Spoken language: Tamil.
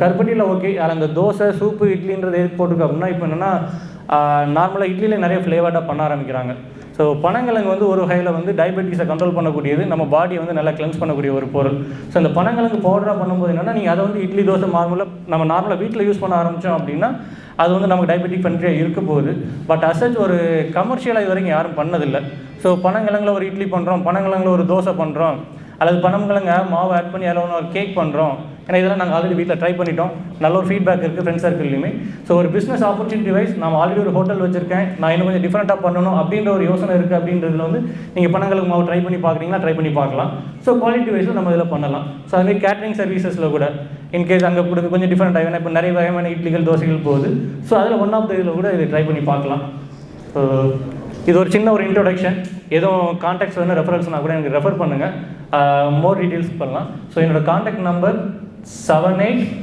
கருப்பட்டியில் ஓகே. அதில் அந்த தோசை, சூப்பு, இட்லின்றது எதுக்கு போட்டிருக்கு அப்படின்னா, இப்போ என்னென்னா நார்மலாக இட்லியில் நிறைய ஃப்ளேவர்டாக பண்ண ஆரம்பிக்கிறாங்க. ஸோ பனங்கிழங்கு வந்து ஒரு வகையில் வந்து டயபெட்டிஸை கண்ட்ரோல் பண்ணக்கூடியது, நம்ம பாடியை வந்து நல்லா கிளென்ஸ் பண்ணக்கூடிய ஒரு பொருள். ஸோ இந்த பனங்கிழங்கு பவுடராக பண்ணும்போது என்னென்னா, நீங்கள் அதை வந்து இட்லி, தோசை நம்ம நார்மலாக வீட்டில் யூஸ் பண்ண ஆரம்பித்தோம் அப்படின்னா அது வந்து நமக்கு டயபெட்டிக் ஃப்ரெண்ட்லியாக இருக்க போகுது. பட் அசச் ஒரு கமர்ஷியலாக இது வரைக்கும் யாரும் பண்ணதில்லை. ஸோ பனங்கிழங்குல ஒரு இட்லி பண்ணுறோம், பனங்கிழங்குல ஒரு தோசை பண்ணுறோம், அல்லது பனங்கிழங்கு மாவு ஆட் பண்ணி அதில் ஒன்று ஒரு கேக் பண்ணுறோம். ஏன்னா இதெல்லாம் நாங்கள் ஆல்ரெடி வீட்டில் ட்ரை பண்ணிட்டோம், நல்ல ஒரு ஃபீட்பேக் இருக்குது ஃப்ரெண்ட்ஸ் சர்க்கிள்லையுமே. ஸோ ஒரு பிஸ்னஸ் ஆப்பர்ச்சுனிட்டி வைஸ் நான் ஆல்ரெடி ஒரு ஹோட்டல் வச்சிருக்கேன், நான் இன்னும் கொஞ்சம் டிஃப்ரெண்ட்டாக பண்ணணும் அப்படின்ற ஒரு யோசனை இருக்குது. அப்படின்றதுல வந்து நீங்கள் பனங்கிழங்கு மாவு ட்ரை பண்ணி பார்க்குறீங்களா, ட்ரை பண்ணி பார்க்கலாம். ஸோ குவாலிட்டி வைஸில் நம்ம இதில் பண்ணலாம். ஸோ அதுமாதிரி கேட்ரிங் சர்வீசஸில் கூட இன்கேஸ் அங்கே கொடுத்து கொஞ்சம் டிஃப்ரெண்ட் ஆகும், இப்போ நிறைய வகையான இட்லிகள், தோசைகள் போகுது. ஸோ அதில் ஒன் ஆஃப் த இதில் கூட இதை ட்ரை பண்ணி பார்க்கலாம். ஸோ இது ஒரு சின்ன ஒரு இன்ட்ரோடக்ஷன். எதுவும் கான்டாக்ட்ஸ் வேணும், ரெஃபரன்ஸ்னா கூட எனக்கு ரெஃபர் பண்ணுங்கள், மோர் டீட்டெயில்ஸ் பண்ணலாம். ஸோ என்னோடய கான்டாக்ட் நம்பர் 78